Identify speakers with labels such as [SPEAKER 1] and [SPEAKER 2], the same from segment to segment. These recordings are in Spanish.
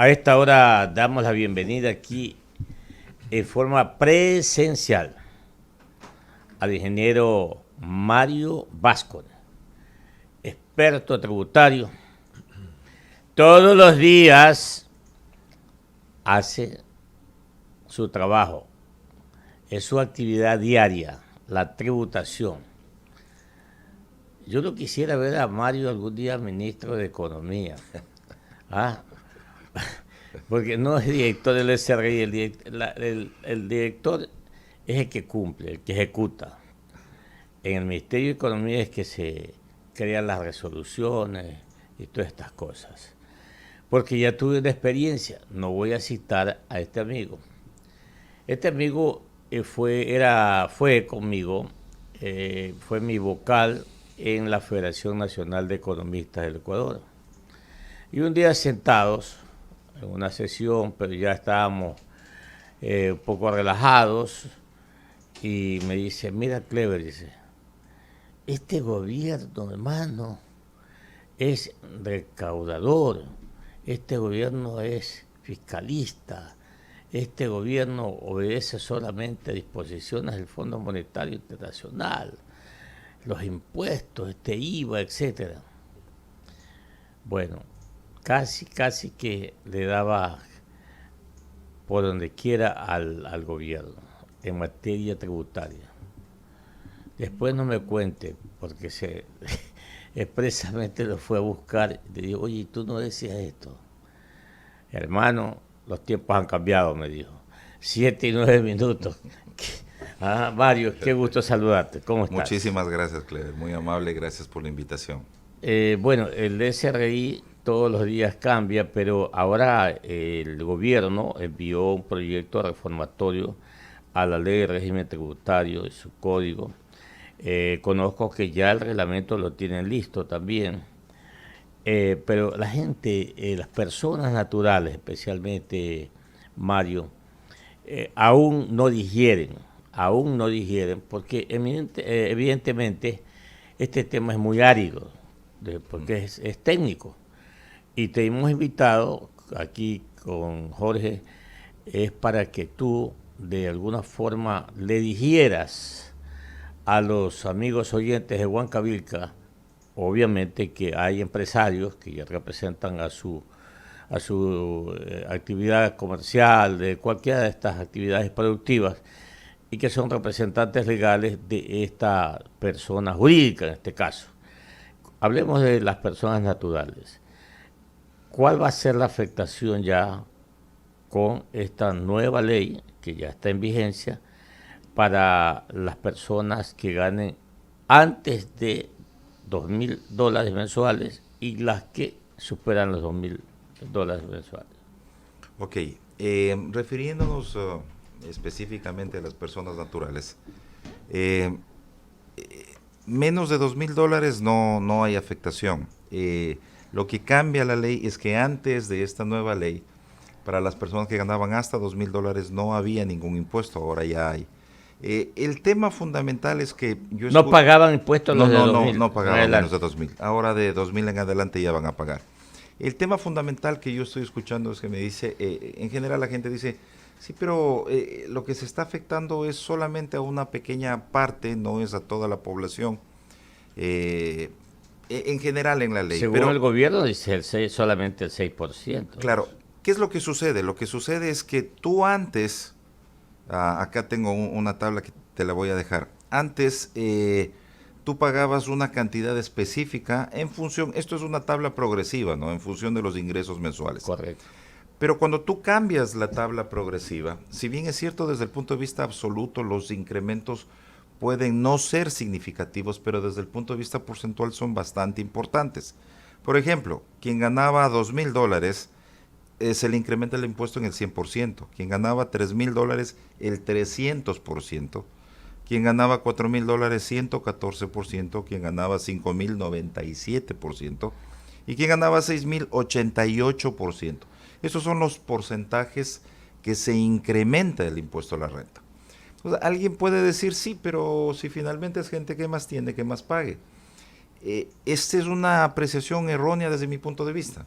[SPEAKER 1] A esta hora damos la bienvenida aquí en forma presencial al ingeniero Mario Vasco, experto tributario. Todos los días hace su trabajo, es su actividad diaria, la tributación. Yo no quisiera ver a Mario algún día ministro de Economía. ¿Ah? Porque no es director del SRI, el director es el que cumple, el que ejecuta. En el Ministerio de Economía es que se crean las resoluciones y todas estas cosas. Porque ya tuve una experiencia, no voy a citar a este amigo. Este amigo fue conmigo, fue mi vocal en la Federación Nacional de Economistas del Ecuador. Y un día sentados en una sesión, pero ya estábamos un poco relajados, y me dice, mira Clever, dice, este gobierno, hermano, es recaudador, este gobierno es fiscalista, este gobierno obedece solamente a disposiciones del Fondo Monetario Internacional, los impuestos, este IVA, etcétera. Bueno, casi que le daba por donde quiera al gobierno en materia tributaria. Después no me cuente, porque expresamente lo fue a buscar y le digo, oye, tú no decías esto. Hermano, los tiempos han cambiado, me dijo. 7:09. Mario, qué gusto saludarte. ¿Cómo estás?
[SPEAKER 2] Muchísimas gracias, Clever. Muy amable, gracias por la invitación.
[SPEAKER 1] Bueno, el SRI todos los días cambia, pero ahora el gobierno envió un proyecto reformatorio a la ley de régimen tributario y su código. Conozco que ya el reglamento lo tienen listo también, pero la gente, las personas naturales, especialmente Mario, aún no digieren, porque evidentemente este tema es muy árido, porque es técnico. Y te hemos invitado aquí con Jorge, es para que tú de alguna forma le digieras a los amigos oyentes de Huancavilca, obviamente que hay empresarios que ya representan a su actividad comercial, de cualquiera de estas actividades productivas, y que son representantes legales de esta persona jurídica en este caso. Hablemos de las personas naturales. ¿Cuál va a ser la afectación ya con esta nueva ley que ya está en vigencia para las personas que ganen antes de $2,000 mensuales y las que superan los $2,000 mensuales?
[SPEAKER 2] Ok, refiriéndonos específicamente a las personas naturales, menos de $2,000 no hay afectación. Lo que cambia la ley es que antes de esta nueva ley, para las personas que ganaban hasta $2,000 no había ningún impuesto, ahora ya hay. El tema fundamental es que
[SPEAKER 1] no pagaban impuestos los de 2,000.
[SPEAKER 2] No pagaban menos de 2,000. Ahora de 2,000 en adelante ya van a pagar. El tema fundamental que yo estoy escuchando es que me dice, en general la gente dice, sí, pero lo que se está afectando es solamente a una pequeña parte, no es a toda la población. En general en la ley.
[SPEAKER 1] Según el gobierno dice solamente el 6%.
[SPEAKER 2] Claro, ¿qué es lo que sucede? Lo que sucede es que tú antes, acá tengo una tabla que te la voy a dejar, antes tú pagabas una cantidad específica en función, esto es una tabla progresiva, ¿no? En función de los ingresos mensuales.
[SPEAKER 1] Correcto.
[SPEAKER 2] Pero cuando tú cambias la tabla progresiva, si bien es cierto desde el punto de vista absoluto los incrementos pueden no ser significativos, pero desde el punto de vista porcentual son bastante importantes. Por ejemplo, quien ganaba $2,000, se le incrementa el impuesto en el 100%. Quien ganaba $3,000, el 300%. Quien ganaba $4,000, 114%. Quien ganaba $5,000, 97%. Y quien ganaba $6,000, 88%. Esos son los porcentajes que se incrementa el impuesto a la renta. Alguien puede decir, sí, pero si finalmente es gente que más tiene, que más pague. Esta es una apreciación errónea desde mi punto de vista.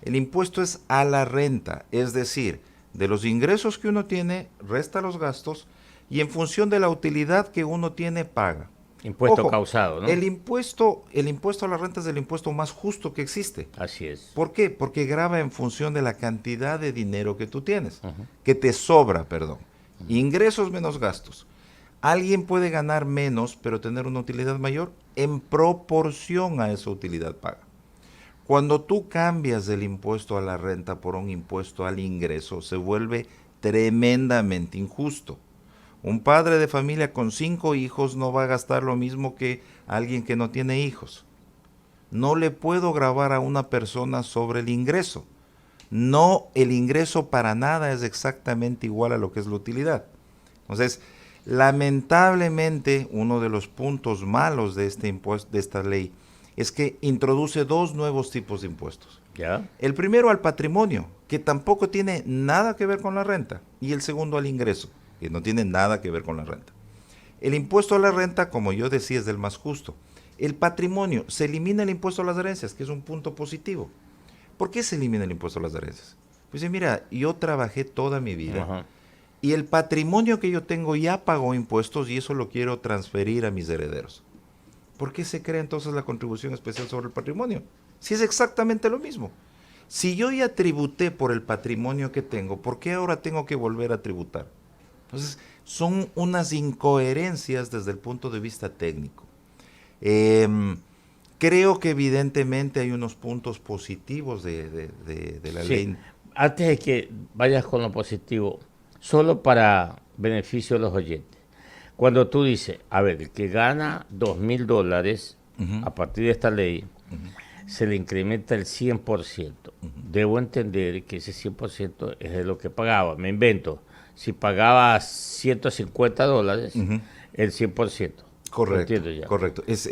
[SPEAKER 2] El impuesto es a la renta, es decir, de los ingresos que uno tiene, resta los gastos y en función de la utilidad que uno tiene, paga.
[SPEAKER 1] Impuesto
[SPEAKER 2] Ojo,
[SPEAKER 1] causado, ¿no?
[SPEAKER 2] el impuesto a la renta es el impuesto más justo que existe.
[SPEAKER 1] Así es.
[SPEAKER 2] ¿Por qué? Porque grava en función de la cantidad de dinero que tú tienes, que te sobra, perdón. Ingresos menos gastos. Alguien puede ganar menos, pero tener una utilidad mayor en proporción a esa utilidad paga. Cuando tú cambias del impuesto a la renta por un impuesto al ingreso, se vuelve tremendamente injusto. Un padre de familia con 5 hijos no va a gastar lo mismo que alguien que no tiene hijos. No le puedo gravar a una persona sobre el ingreso. No, el ingreso para nada es exactamente igual a lo que es la utilidad. Entonces, lamentablemente, uno de los puntos malos de este impuesto, de esta ley, es que introduce 2 nuevos tipos de impuestos.
[SPEAKER 1] ¿Ya?
[SPEAKER 2] El primero al patrimonio, que tampoco tiene nada que ver con la renta, y el segundo al ingreso, que no tiene nada que ver con la renta. El impuesto a la renta, como yo decía, es del más justo. El patrimonio, se elimina el impuesto a las herencias, que es un punto positivo. ¿Por qué se elimina el impuesto a las herencias? Pues mira, yo trabajé toda mi vida.
[SPEAKER 1] Ajá.
[SPEAKER 2] Y el patrimonio que yo tengo ya pagó impuestos y eso lo quiero transferir a mis herederos. ¿Por qué se crea entonces la contribución especial sobre el patrimonio? Si es exactamente lo mismo. Si yo ya tributé por el patrimonio que tengo, ¿por qué ahora tengo que volver a tributar? Entonces, son unas incoherencias desde el punto de vista técnico. Creo que evidentemente hay unos puntos positivos de la
[SPEAKER 1] Sí.
[SPEAKER 2] ley.
[SPEAKER 1] Antes de que vayas con lo positivo, solo para beneficio de los oyentes. Cuando tú dices, a ver, el que gana $2,000 a partir de esta ley, se le incrementa el 100%. Debo entender que ese 100% es de lo que pagaba. Me invento, si pagaba $150, el 100%.
[SPEAKER 2] Correcto,
[SPEAKER 1] Lo entiendo ya.
[SPEAKER 2] correcto. Es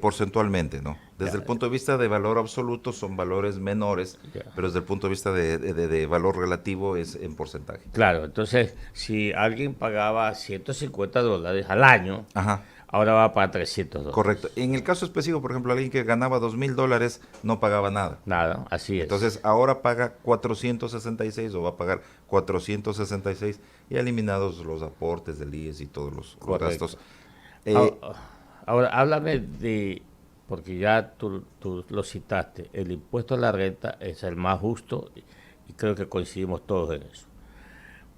[SPEAKER 2] porcentualmente, ¿no? Desde el punto de vista de valor absoluto son valores menores,
[SPEAKER 1] Ya.
[SPEAKER 2] pero desde el punto de vista de valor relativo es en porcentaje.
[SPEAKER 1] Claro, entonces, si alguien pagaba $150 al año,
[SPEAKER 2] Ajá,
[SPEAKER 1] ahora va a pagar $300.
[SPEAKER 2] correcto. En el caso específico, por ejemplo, alguien que ganaba $2,000 no pagaba nada.
[SPEAKER 1] Nada, así es.
[SPEAKER 2] Entonces ahora paga 466 o va a pagar 466 y eliminados los aportes del IES y todos los
[SPEAKER 1] Correcto.
[SPEAKER 2] gastos.
[SPEAKER 1] Ahora, háblame de, porque ya tú lo citaste, el impuesto a la renta es el más justo y creo que coincidimos todos en eso.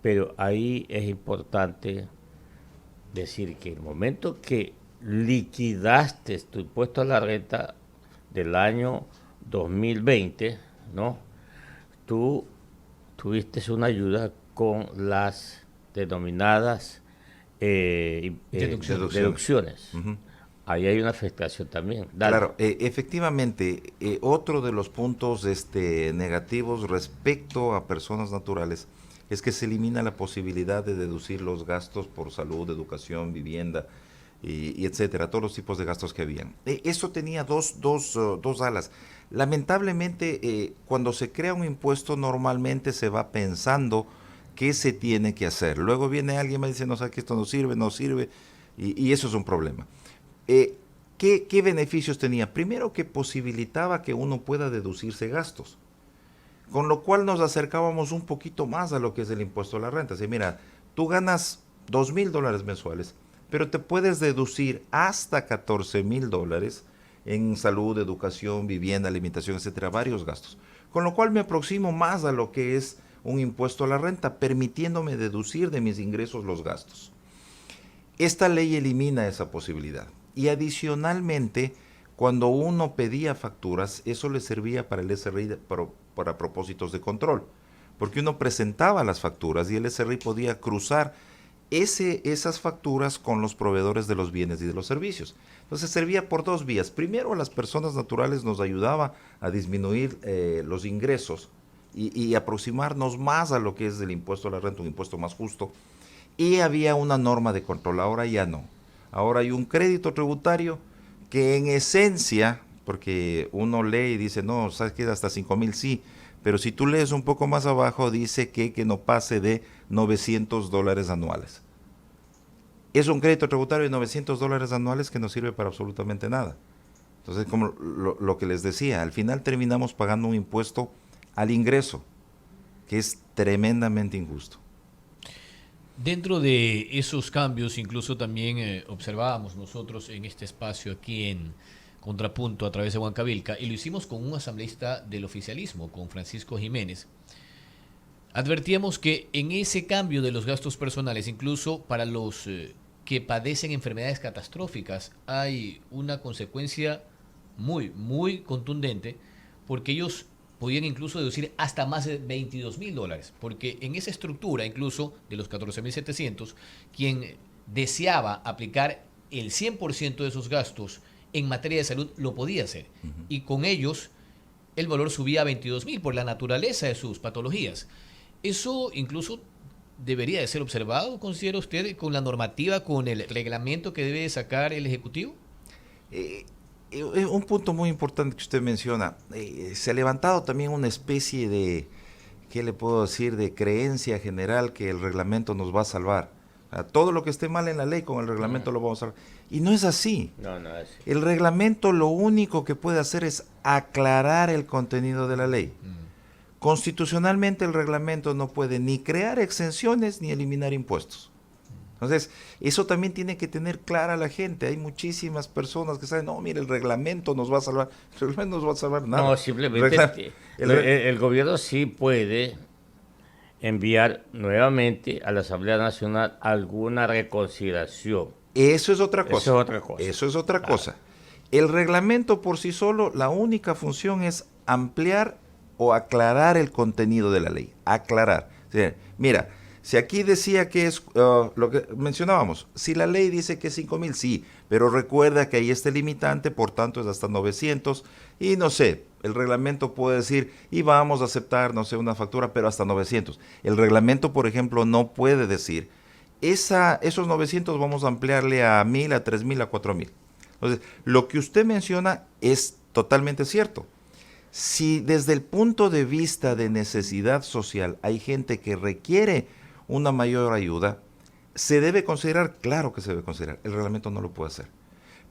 [SPEAKER 1] Pero ahí es importante decir que el momento que liquidaste tu impuesto a la renta del año 2020, ¿no? Tú tuviste una ayuda con las denominadas deducciones.
[SPEAKER 2] Ujú.
[SPEAKER 1] Ahí hay una afectación también. Dale.
[SPEAKER 2] Claro, efectivamente, otro de los puntos negativos respecto a personas naturales es que se elimina la posibilidad de deducir los gastos por salud, educación, vivienda y etcétera, todos los tipos de gastos que habían. Eso tenía dos alas. Lamentablemente, cuando se crea un impuesto, normalmente se va pensando qué se tiene que hacer. Luego viene alguien y me dice, no sé, que esto no sirve, y eso es un problema. ¿Qué beneficios tenía? Primero, que posibilitaba que uno pueda deducirse gastos, con lo cual nos acercábamos un poquito más a lo que es el impuesto a la renta. Así, mira, tú ganas $2,000 mensuales, pero te puedes deducir hasta $14,000 en salud, educación, vivienda, alimentación, etcétera, varios gastos. Con lo cual me aproximo más a lo que es un impuesto a la renta, permitiéndome deducir de mis ingresos los gastos. Esta ley elimina esa posibilidad. Y adicionalmente, cuando uno pedía facturas, eso le servía para el SRI para propósitos de control, porque uno presentaba las facturas y el SRI podía cruzar esas facturas con los proveedores de los bienes y de los servicios. Entonces servía por 2 vías. Primero, a las personas naturales nos ayudaba a disminuir los ingresos y aproximarnos más a lo que es el impuesto a la renta, un impuesto más justo. Y había una norma de control, ahora ya no. Ahora hay un crédito tributario que en esencia, porque uno lee y dice, no, sabes que hasta 5,000 sí, pero si tú lees un poco más abajo dice que no pase de $900 anuales. Es un crédito tributario de $900 anuales que no sirve para absolutamente nada. Entonces, como lo que les decía, al final terminamos pagando un impuesto al ingreso, que es tremendamente injusto.
[SPEAKER 3] Dentro de esos cambios, incluso también observábamos nosotros en este espacio aquí en Contrapunto a través de Huancavilca, y lo hicimos con un asambleísta del oficialismo, con Francisco Jiménez. Advertíamos que en ese cambio de los gastos personales, incluso para los que padecen enfermedades catastróficas, hay una consecuencia muy contundente, porque ellos podían incluso deducir hasta más de $22,000, porque en esa estructura, incluso de los 14.700, quien deseaba aplicar el 100% de esos gastos en materia de salud lo podía hacer. Y con ellos el valor subía a 22,000 por la naturaleza de sus patologías. Eso incluso debería de ser observado, ¿considera usted, con la normativa, con el reglamento que debe sacar el Ejecutivo?
[SPEAKER 2] Un punto muy importante que usted menciona, se ha levantado también una especie de, ¿qué le puedo decir?, de creencia general que el reglamento nos va a salvar. Todo lo que esté mal en la ley, con el reglamento lo vamos a salvar. Y no es así.
[SPEAKER 1] No, no es así.
[SPEAKER 2] El reglamento lo único que puede hacer es aclarar el contenido de la ley. Constitucionalmente el reglamento no puede ni crear exenciones ni eliminar impuestos. Entonces, eso también tiene que tener clara la gente. Hay muchísimas personas que saben, no, mire, el reglamento nos va a salvar. El reglamento no nos va a salvar nada.
[SPEAKER 1] No, simplemente el gobierno sí puede enviar nuevamente a la Asamblea Nacional alguna reconsideración.
[SPEAKER 2] Eso es otra cosa.
[SPEAKER 1] Eso es otra cosa.
[SPEAKER 2] Eso es otra cosa. El reglamento por sí solo, la única función es ampliar o aclarar el contenido de la ley. Aclarar. Sí, mira, si aquí decía que es lo que mencionábamos, si la ley dice que es 5,000, sí, pero recuerda que ahí está el limitante, por tanto es hasta 900, y no sé, el reglamento puede decir, y vamos a aceptar, no sé, una factura, pero hasta 900. El reglamento, por ejemplo, no puede decir, esos 900 vamos a ampliarle a 1,000, a 3,000, a 4,000. Entonces, lo que usted menciona es totalmente cierto. Si desde el punto de vista de necesidad social hay gente que requiere una mayor ayuda, ¿se debe considerar? Claro que se debe considerar. El reglamento no lo puede hacer.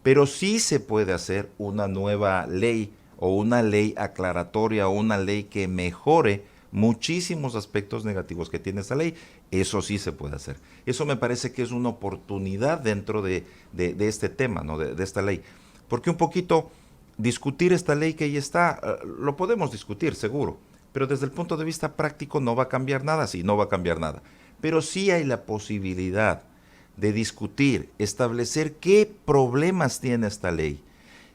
[SPEAKER 2] Pero sí se puede hacer una nueva ley o una ley aclaratoria o una ley que mejore muchísimos aspectos negativos que tiene esta ley. Eso sí se puede hacer. Eso me parece que es una oportunidad dentro de este tema, ¿no? de esta ley. Porque un poquito discutir esta ley que ahí está, lo podemos discutir, seguro. Pero desde el punto de vista práctico no va a cambiar nada, sí, no va a cambiar nada. Pero sí hay la posibilidad de discutir, establecer qué problemas tiene esta ley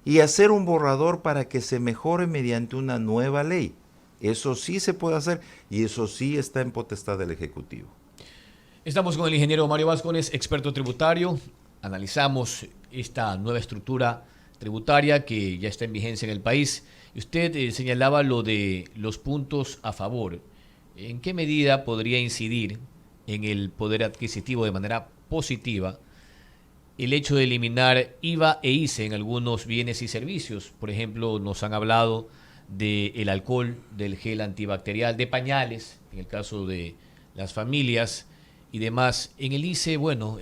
[SPEAKER 2] y hacer un borrador para que se mejore mediante una nueva ley. Eso sí se puede hacer y eso sí está en potestad del Ejecutivo.
[SPEAKER 3] Estamos con el ingeniero Mario Vázquez, experto tributario. Analizamos esta nueva estructura tributaria que ya está en vigencia en el país. Y usted señalaba lo de los puntos a favor. ¿En qué medida podría incidir en el poder adquisitivo de manera positiva el hecho de eliminar IVA e ICE en algunos bienes y servicios? Por ejemplo, nos han hablado del alcohol, del gel antibacterial, de pañales, en el caso de las familias y demás. En el ICE, bueno,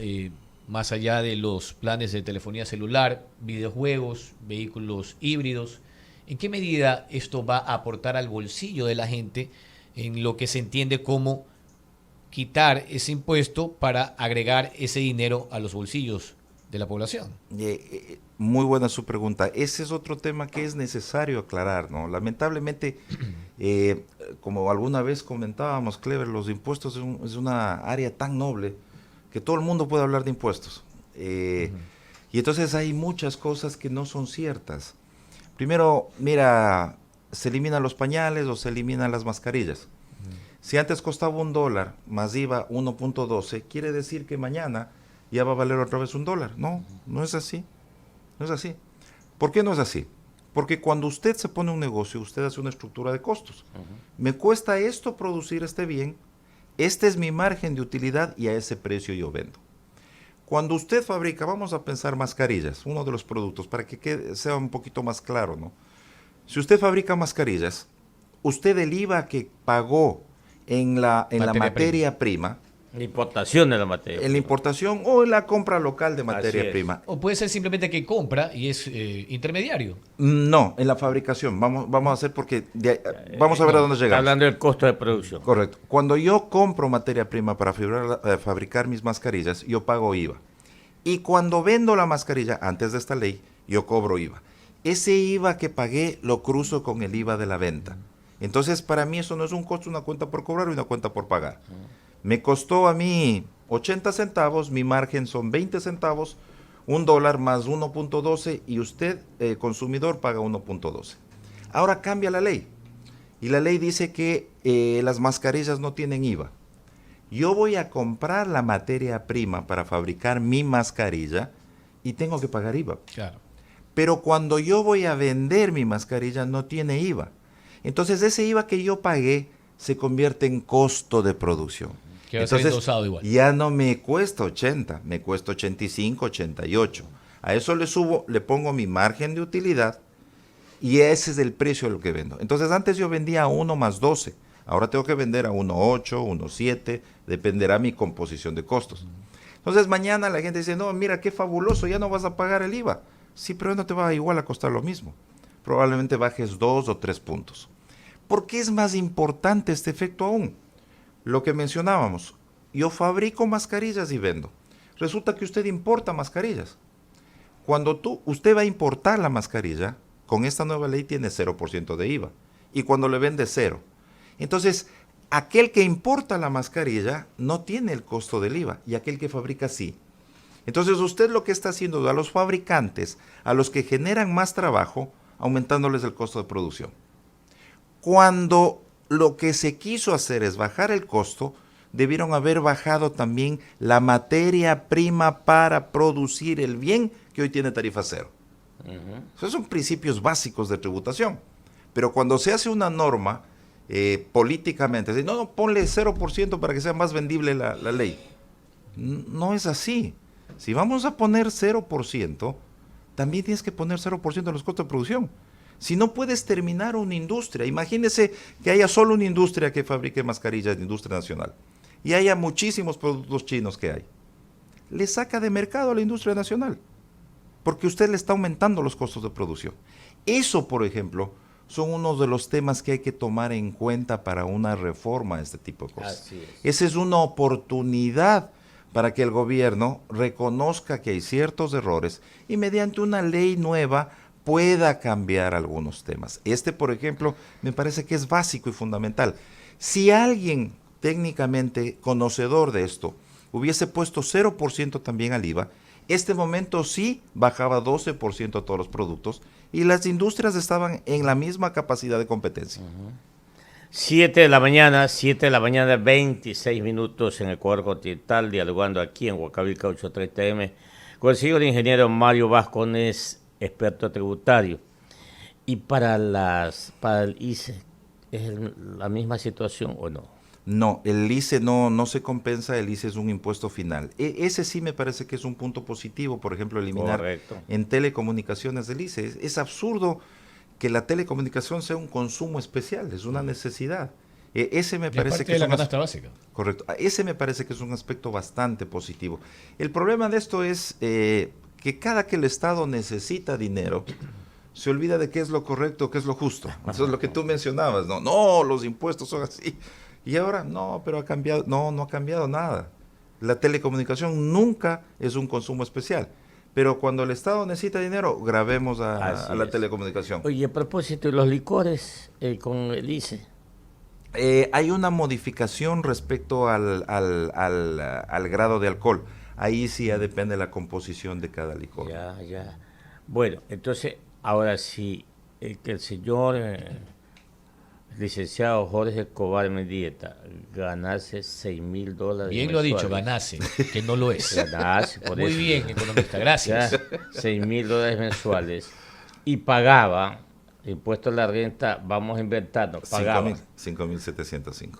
[SPEAKER 3] más allá de los planes de telefonía celular, videojuegos, vehículos híbridos, ¿en qué medida esto va a aportar al bolsillo de la gente en lo que se entiende como quitar ese impuesto para agregar ese dinero a los bolsillos de la población?
[SPEAKER 2] Muy buena su pregunta. Ese es otro tema que es necesario aclarar, ¿no? Lamentablemente, como alguna vez comentábamos, Clever, los impuestos es una área tan noble que todo el mundo puede hablar de impuestos. Y entonces hay muchas cosas que no son ciertas. Primero, mira, se eliminan los pañales o se eliminan las mascarillas. Si antes costaba $1 más IVA 1.12, quiere decir que mañana ya va a valer otra vez $1. No, no es así. No es así. ¿Por qué no es así? Porque cuando usted se pone un negocio, usted hace una estructura de costos. Me cuesta esto producir este bien, este es mi margen de utilidad y a ese precio yo vendo. Cuando usted fabrica, vamos a pensar mascarillas, uno de los productos, para que sea un poquito más claro, ¿no? Si usted fabrica mascarillas, usted el IVA que pagó en la materia prima,
[SPEAKER 1] La importación de la materia.
[SPEAKER 2] En la importación o en la compra local de materia
[SPEAKER 1] Así es.
[SPEAKER 2] prima.
[SPEAKER 3] O puede ser simplemente que compra y es intermediario.
[SPEAKER 2] No, en la fabricación. Vamos a hacer porque vamos a ver a dónde
[SPEAKER 1] Está
[SPEAKER 2] llegamos.
[SPEAKER 1] hablando del costo de producción.
[SPEAKER 2] Correcto. Cuando yo compro materia prima para fabricar mis mascarillas, yo pago IVA. Y cuando vendo la mascarilla, antes de esta ley, yo cobro IVA. Ese IVA que pagué lo cruzo con el IVA de la venta. Entonces, para mí eso no es un costo, una cuenta por cobrar y una cuenta por pagar. Me costó a mí 80 centavos, mi margen son 20 centavos, $1 más 1.12 y usted, consumidor, paga 1.12. Ahora cambia la ley. Y la ley dice que las mascarillas no tienen IVA. Yo voy a comprar la materia prima para fabricar mi mascarilla y tengo que pagar IVA.
[SPEAKER 3] Claro.
[SPEAKER 2] Pero cuando yo voy a vender mi mascarilla no tiene IVA. Entonces ese IVA que yo pagué se convierte en costo de producción.
[SPEAKER 3] Que va a ser
[SPEAKER 2] Entonces
[SPEAKER 3] endosado igual.
[SPEAKER 2] ya no me cuesta 80, me cuesta 85, 88. A eso le pongo mi margen de utilidad y ese es el precio de lo que vendo. Entonces antes yo vendía a 1 más 12, ahora tengo que vender a 1.8, 1.7, dependerá mi composición de costos. Entonces mañana la gente dice, no, mira qué fabuloso, ya no vas a pagar el IVA. Sí, pero no te va igual a costar lo mismo. Probablemente bajes 2 o 3 puntos. ¿Por qué es más importante este efecto aún? Lo que mencionábamos, yo fabrico mascarillas y vendo. Resulta que usted importa mascarillas. Cuando usted va a importar la mascarilla, con esta nueva ley tiene 0% de IVA. Y cuando le vende, 0. Entonces, aquel que importa la mascarilla no tiene el costo del IVA y aquel que fabrica sí. Entonces, usted lo que está haciendo a los fabricantes, a los que generan más trabajo, aumentándoles el costo de producción. Cuando lo que se quiso hacer es bajar el costo, debieron haber bajado también la materia prima para producir el bien que hoy tiene tarifa cero. Esos son principios básicos de tributación. Pero cuando se hace una norma políticamente, no, ponle 0% para que sea más vendible la ley. No es así. Si vamos a poner 0%, también tienes que poner 0% en los costos de producción. Si no puedes terminar una industria, imagínese que haya solo una industria que fabrique mascarillas de industria nacional y haya muchísimos productos chinos que hay. Le saca de mercado a la industria nacional porque usted le está aumentando los costos de producción. Eso, por ejemplo, son uno de los temas que hay que tomar en cuenta para una reforma de este tipo de cosas.
[SPEAKER 1] Así es.
[SPEAKER 2] Esa es una oportunidad para que el gobierno reconozca que hay ciertos errores y mediante una ley nueva pueda cambiar algunos temas. Por ejemplo, me parece que es básico y fundamental. Si alguien técnicamente conocedor de esto hubiese puesto 0% también al IVA, este momento sí bajaba 12% a todos los productos y las industrias estaban en la misma capacidad de competencia.
[SPEAKER 1] 7 de la mañana, 26 minutos en Ecuador continental, dialogando aquí en Huancavelica 830M con el señor ingeniero Mario Vascones, experto tributario. Y para el ICE, ¿es la misma situación o no?
[SPEAKER 2] No, el ICE no se compensa, el ICE es un impuesto final. Ese sí me parece que es un punto positivo, por ejemplo, eliminar en telecomunicaciones del ICE. Es absurdo que la telecomunicación sea un consumo especial, es una necesidad. Ese me parece que
[SPEAKER 3] es la canasta básica.
[SPEAKER 2] Correcto, ese me parece que es un aspecto bastante positivo. El problema de esto es que cada que el Estado necesita dinero, se olvida de qué es lo correcto, qué es lo justo. Eso es lo que tú mencionabas, no, los impuestos son así. Y ahora, no, pero ha cambiado, no ha cambiado nada. La telecomunicación nunca es un consumo especial. Pero cuando el Estado necesita dinero, grabemos a la telecomunicación.
[SPEAKER 1] Oye, a propósito de los licores con el ICE.
[SPEAKER 2] Hay una modificación respecto al grado de alcohol. Ahí sí ya depende de la composición de cada licor.
[SPEAKER 1] Ya. Bueno, entonces, ahora sí, que el señor licenciado Jorge Escobar Mendieta ganase $6,000.
[SPEAKER 3] Bien lo ha dicho, ganase, que no lo es.
[SPEAKER 1] Ganase, por
[SPEAKER 3] Muy
[SPEAKER 1] eso.
[SPEAKER 3] bien, economista, gracias.
[SPEAKER 1] Ya, $6,000 mensuales y pagaba impuesto a la renta, vamos a inventarnos, pagaba.
[SPEAKER 2] 5.705.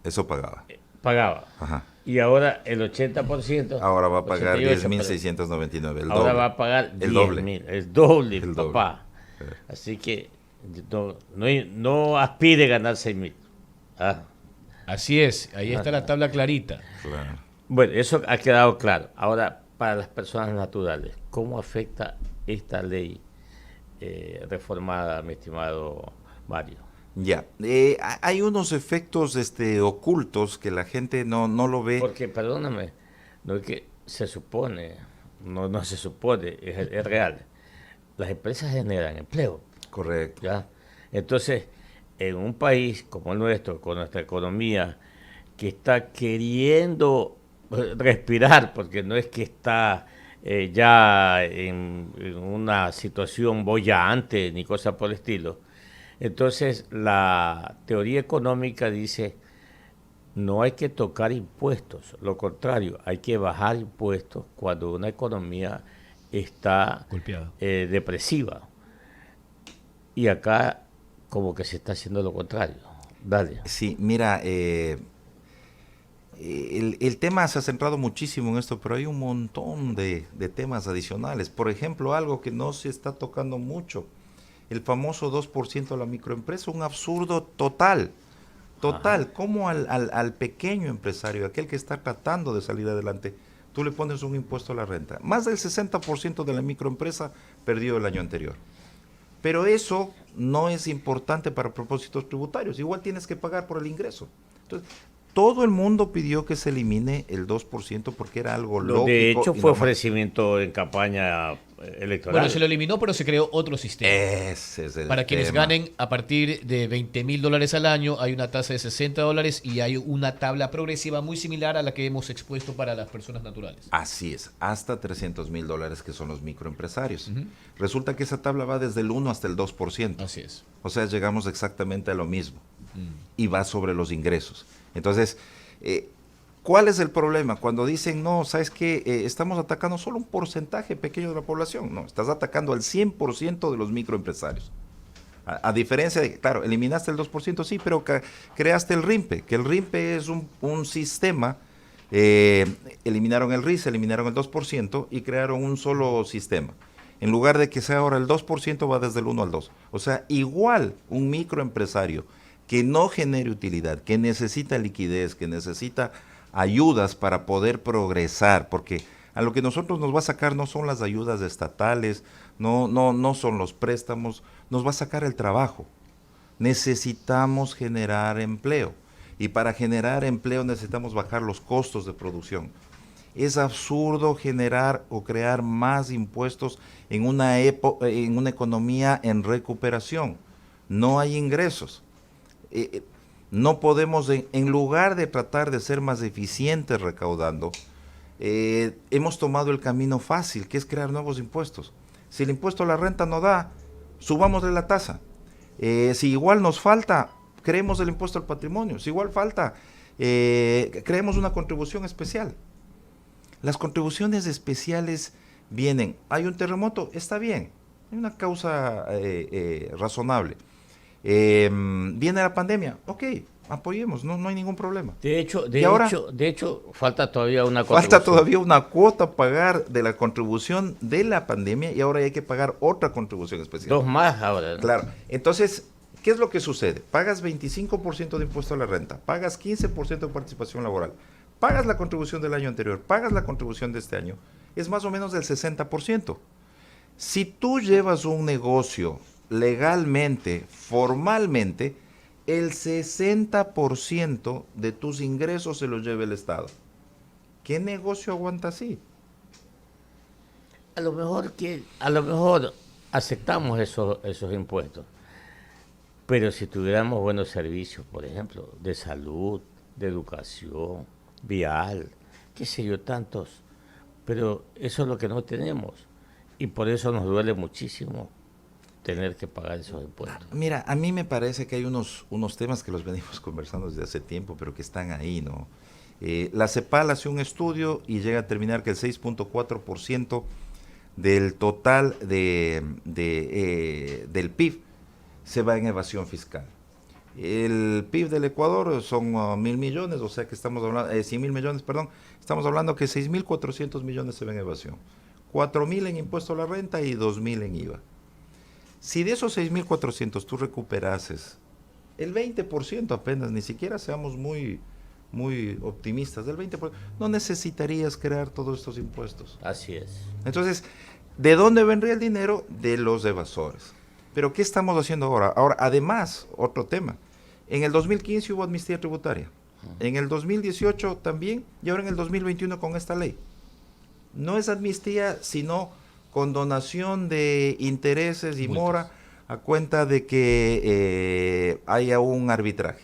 [SPEAKER 2] Eso pagaba.
[SPEAKER 1] Pagaba.
[SPEAKER 2] Ajá.
[SPEAKER 1] Y ahora el 80%.
[SPEAKER 2] Ahora va a pagar
[SPEAKER 1] 88,
[SPEAKER 2] 10.699. El
[SPEAKER 1] ahora
[SPEAKER 2] doble.
[SPEAKER 1] va a pagar
[SPEAKER 2] El
[SPEAKER 1] 10,000. El doble,
[SPEAKER 2] El
[SPEAKER 1] papá.
[SPEAKER 2] doble.
[SPEAKER 1] Así que no aspire a ganar 6,000.
[SPEAKER 3] Así es, ahí está la tabla clarita.
[SPEAKER 2] Claro.
[SPEAKER 1] Bueno, eso ha quedado claro. Ahora, para las personas naturales, ¿cómo afecta esta ley reformada, mi estimado Mario?
[SPEAKER 2] Ya, hay unos efectos ocultos que la gente no lo ve.
[SPEAKER 1] Porque, perdóname, no es que se supone, no se supone, es real. Las empresas generan empleo,
[SPEAKER 2] Correcto.
[SPEAKER 1] ¿ya? Entonces, en un país como el nuestro, con nuestra economía, que está queriendo respirar, porque no es que está ya en una situación boyante ni cosa por el estilo. Entonces, la teoría económica dice, no hay que tocar impuestos, lo contrario, hay que bajar impuestos cuando una economía está
[SPEAKER 3] Golpeada.
[SPEAKER 1] depresiva. Y acá como que se está haciendo lo contrario. Dale.
[SPEAKER 2] Sí, mira, el tema se ha centrado muchísimo en esto, pero hay un montón de temas adicionales. Por ejemplo, algo que no se está tocando mucho, el famoso 2% de la microempresa, un absurdo total. Total, como al pequeño empresario, aquel que está tratando de salir adelante, tú le pones un impuesto a la renta. Más del 60% de la microempresa perdió el año anterior. Pero eso no es importante para propósitos tributarios. Igual tienes que pagar por el ingreso. Entonces, todo el mundo pidió que se elimine el 2% porque era algo lógico.
[SPEAKER 1] De hecho,
[SPEAKER 2] y
[SPEAKER 1] fue
[SPEAKER 2] normal.
[SPEAKER 1] ofrecimiento en campaña electoral.
[SPEAKER 3] Bueno, se lo eliminó, pero se creó otro sistema.
[SPEAKER 2] Ese es el
[SPEAKER 3] Para quienes
[SPEAKER 2] tema.
[SPEAKER 3] ganen a partir de $20,000 al año, hay una tasa de $60 y hay una tabla progresiva muy similar a la que hemos expuesto para las personas naturales.
[SPEAKER 2] Así es, hasta $300,000 que son los microempresarios.
[SPEAKER 3] Ujú.
[SPEAKER 2] Resulta que esa tabla va desde el 1 hasta el 2%.
[SPEAKER 3] Así es.
[SPEAKER 2] O sea, llegamos exactamente a lo mismo. Y va sobre los ingresos. Entonces, ¿cuál es el problema? Cuando dicen, no, ¿sabes qué? Estamos atacando solo un porcentaje pequeño de la población. No, estás atacando al 100% de los microempresarios. A diferencia de, claro, eliminaste el 2%, sí, pero creaste el RIMPE, que el RIMPE es un sistema, eliminaron el RIS, eliminaron el 2% y crearon un solo sistema. En lugar de que sea ahora el 2%, va desde el 1 al 2. O sea, igual un microempresario que no genere utilidad, que necesita liquidez, que necesita ayudas para poder progresar, porque a lo que nosotros nos va a sacar no son las ayudas estatales, no son los préstamos, nos va a sacar el trabajo. Necesitamos generar empleo y para generar empleo necesitamos bajar los costos de producción. Es absurdo generar o crear más impuestos en una economía en recuperación. No hay ingresos. No podemos, en lugar de tratar de ser más eficientes recaudando, hemos tomado el camino fácil, que es crear nuevos impuestos. Si el impuesto a la renta no da, subámosle la tasa. Si igual nos falta, creemos el impuesto al patrimonio. Si igual falta, creemos una contribución especial. Las contribuciones especiales vienen, hay un terremoto, está bien, hay una causa razonable. Viene la pandemia, ok, apoyemos, no hay ningún problema.
[SPEAKER 1] De hecho, falta todavía una
[SPEAKER 2] Falta
[SPEAKER 1] contribución.
[SPEAKER 2] todavía una cuota a pagar de la contribución de la pandemia y ahora hay que pagar otra contribución especial.
[SPEAKER 1] 2 más ahora, ¿no?
[SPEAKER 2] Claro, entonces, ¿qué es lo que sucede? Pagas 25% de impuesto a la renta, pagas 15% de participación laboral, pagas la contribución del año anterior, pagas la contribución de este año, es más o menos del 60%. Si tú llevas un negocio legalmente, formalmente, el 60% de tus ingresos se los lleva el Estado. ¿Qué negocio aguanta así?
[SPEAKER 1] A lo mejor aceptamos esos impuestos, pero si tuviéramos buenos servicios, por ejemplo, de salud, de educación, vial, qué sé yo, tantos, pero eso es lo que no tenemos y por eso nos duele muchísimo tener que pagar esos impuestos.
[SPEAKER 2] Mira, a mí me parece que hay unos temas que los venimos conversando desde hace tiempo, pero que están ahí, ¿no? La CEPAL hace un estudio y llega a determinar que el 6.4% del total del PIB se va en evasión fiscal. El PIB del Ecuador son 1.000 millones, o sea que estamos hablando, 100.000 millones, perdón, estamos hablando que 6.400 millones se ven en evasión, 4.000 en impuesto a la renta y 2.000 en IVA. Si de esos 6.400 tú recuperases El 20% apenas, ni siquiera seamos muy optimistas, del 20%. No necesitarías crear todos estos impuestos.
[SPEAKER 1] Así es.
[SPEAKER 2] Entonces, ¿de dónde vendría el dinero? De los evasores. Pero ¿qué estamos haciendo ahora? Ahora, además, otro tema. En el 2015 hubo amnistía tributaria. En el 2018 también, y ahora en el 2021 con esta ley. No es amnistía, sino condonación de intereses y mora a cuenta de que haya un arbitraje.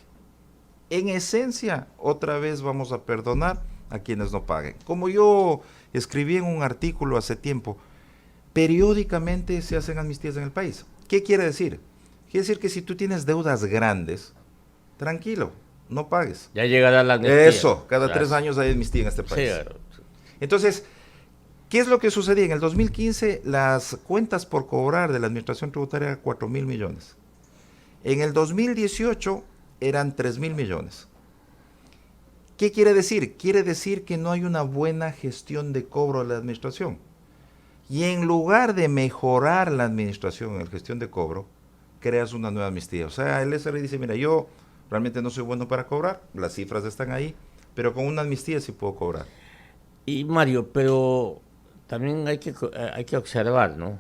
[SPEAKER 2] En esencia, otra vez vamos a perdonar a quienes no paguen. Como yo escribí en un artículo hace tiempo, periódicamente se hacen amnistías en el país. ¿Qué quiere decir? Quiere decir que si tú tienes deudas grandes, tranquilo, no pagues.
[SPEAKER 1] Ya llegará la amnistía.
[SPEAKER 2] Eso, cada 3 años hay amnistía en este país.
[SPEAKER 1] Sí, claro.
[SPEAKER 2] Entonces, ¿qué es lo que sucedía? En el 2015 las cuentas por cobrar de la administración tributaria eran 4,000 millones. En el 2018 eran 3,000 millones. ¿Qué quiere decir? Quiere decir que no hay una buena gestión de cobro de la administración. Y en lugar de mejorar la administración en la gestión de cobro, creas una nueva amnistía. O sea, el SRI dice, mira, yo realmente no soy bueno para cobrar, las cifras están ahí, pero con una amnistía sí puedo cobrar.
[SPEAKER 1] Y Mario, pero también hay que observar, ¿no?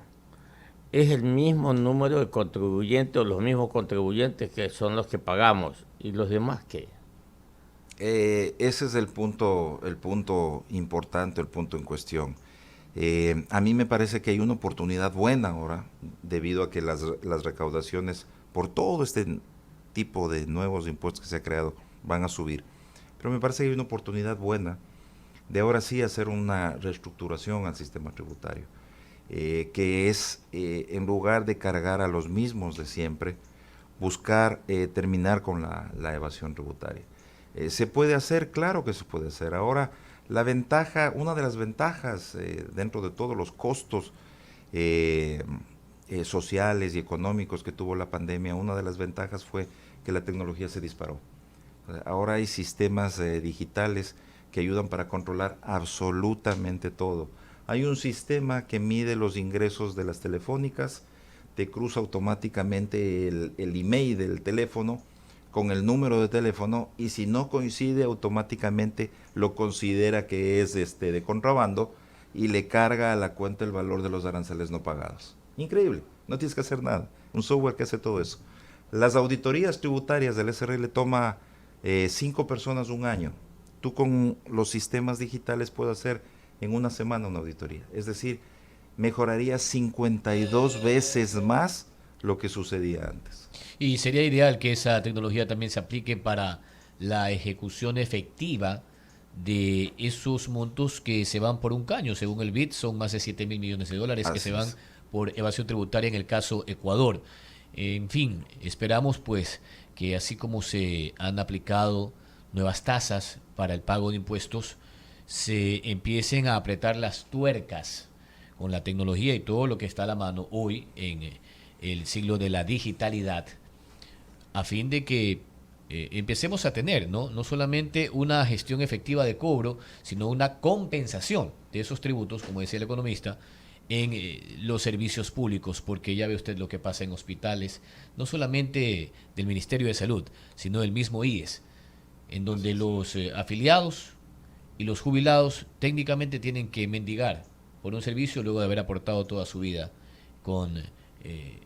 [SPEAKER 1] Es el mismo número de contribuyentes o los mismos contribuyentes que son los que pagamos. ¿Y los demás qué?
[SPEAKER 2] Ese es el punto importante, el punto en cuestión. A mí me parece que hay una oportunidad buena ahora, debido a que las recaudaciones por todo este tipo de nuevos impuestos que se ha creado van a subir. Pero me parece que hay una oportunidad buena de ahora sí hacer una reestructuración al sistema tributario, que es, en lugar de cargar a los mismos de siempre, buscar terminar con la evasión tributaria. ¿Se puede hacer? Claro que se puede hacer. Ahora, una de las ventajas dentro de todos los costos sociales y económicos que tuvo la pandemia, una de las ventajas fue que la tecnología se disparó. Ahora hay sistemas digitales que ayudan para controlar absolutamente todo. Hay un sistema que mide los ingresos de las telefónicas, te cruza automáticamente el email del teléfono con el número de teléfono, y si no coincide, automáticamente lo considera que es de contrabando y le carga a la cuenta el valor de los aranceles no pagados. Increíble, no tienes que hacer nada, un software que hace todo eso. Las auditorías tributarias del SRI le toma 5 personas un año. Tú con los sistemas digitales puedes hacer en una semana una auditoría, es decir, mejoraría 52 veces más lo que sucedía antes.
[SPEAKER 3] Y sería ideal que esa tecnología también se aplique para la ejecución efectiva de esos montos que se van por un caño. Según el BID, son más de 7,000 millones de dólares que se van por evasión tributaria en el caso Ecuador. En fin, esperamos pues que así como se han aplicado nuevas tasas para el pago de impuestos, se empiecen a apretar las tuercas con la tecnología y todo lo que está a la mano hoy en el siglo de la digitalidad, a fin de que empecemos a tener no solamente una gestión efectiva de cobro, sino una compensación de esos tributos, como decía el economista, en los servicios públicos, porque ya ve usted lo que pasa en hospitales, no solamente del Ministerio de Salud, sino del mismo IES, en donde los afiliados y los jubilados técnicamente tienen que mendigar por un servicio luego de haber aportado toda su vida con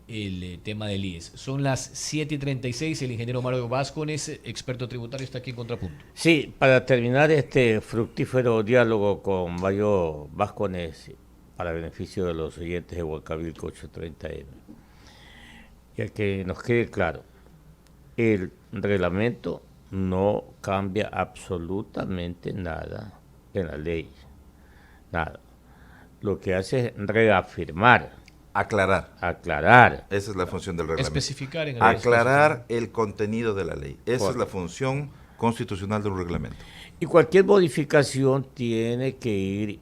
[SPEAKER 3] el tema del IES. Son las 7:36, el ingeniero Mario Vázquez, experto tributario, está aquí en Contrapunto.
[SPEAKER 1] Sí, para terminar este fructífero diálogo con Mario Vázquez, para beneficio de los oyentes de Huancavilca 830M, ya que nos quede claro, el reglamento no cambia absolutamente nada en la ley, nada. Lo que hace es reafirmar, aclarar.
[SPEAKER 2] Esa es la función del reglamento.
[SPEAKER 3] Especificar en el
[SPEAKER 2] aclarar el contenido de la ley. Esa es la función constitucional del reglamento.
[SPEAKER 1] Y cualquier modificación tiene que ir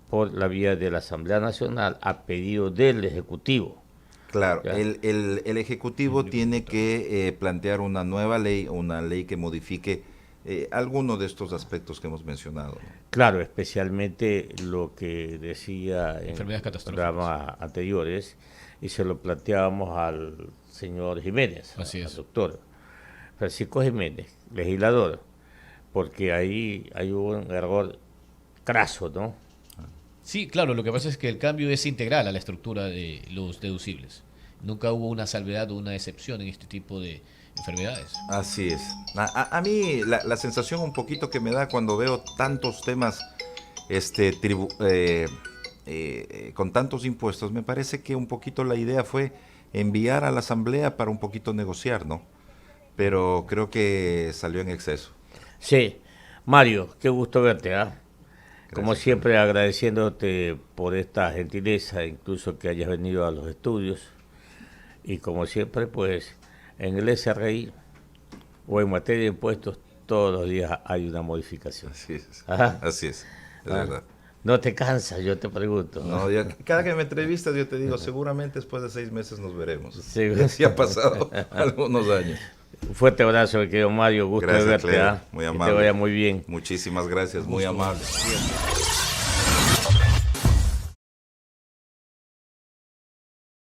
[SPEAKER 1] por la vía de la Asamblea Nacional a pedido del Ejecutivo.
[SPEAKER 2] Claro, el Ejecutivo tiene que plantear una nueva ley, una ley que modifique alguno de estos aspectos que hemos mencionado.
[SPEAKER 1] Claro, especialmente lo que decía en
[SPEAKER 3] enfermedades catastróficas
[SPEAKER 1] programas anteriores, y se lo planteábamos al señor Jiménez,
[SPEAKER 3] Así
[SPEAKER 1] al
[SPEAKER 3] es.
[SPEAKER 1] doctor Francisco Jiménez, legislador, porque ahí hay un error craso, ¿no?
[SPEAKER 3] Sí, claro, lo que pasa es que el cambio es integral a la estructura de los deducibles. Nunca hubo una salvedad o una excepción en este tipo de enfermedades.
[SPEAKER 2] Así es. A mí la sensación un poquito que me da cuando veo tantos temas con tantos impuestos, me parece que un poquito la idea fue enviar a la asamblea para un poquito negociar, ¿no? Pero creo que salió en exceso.
[SPEAKER 1] Sí, Mario, qué gusto verte, ¿ah? Como
[SPEAKER 2] Gracias,
[SPEAKER 1] siempre, agradeciéndote por esta gentileza, incluso que hayas venido a los estudios. Y como siempre, pues, en el SRI o en materia de impuestos, todos los días hay una modificación.
[SPEAKER 2] Así es.
[SPEAKER 1] Ajá.
[SPEAKER 2] Así es
[SPEAKER 1] Ah,
[SPEAKER 2] verdad.
[SPEAKER 1] No te cansas, yo te pregunto.
[SPEAKER 2] No, cada que me entrevistas yo te digo, seguramente después de 6 meses nos veremos.
[SPEAKER 1] Sí.
[SPEAKER 2] Ya han pasado algunos años.
[SPEAKER 1] Un fuerte abrazo, mi querido Mario. Gusto
[SPEAKER 2] Gracias,
[SPEAKER 1] de verte.
[SPEAKER 2] Cleo.
[SPEAKER 1] ¿Ah?
[SPEAKER 2] Muy
[SPEAKER 1] Que
[SPEAKER 2] amable.
[SPEAKER 1] te vaya muy bien.
[SPEAKER 2] Muchísimas gracias, muy amable.
[SPEAKER 3] Siempre.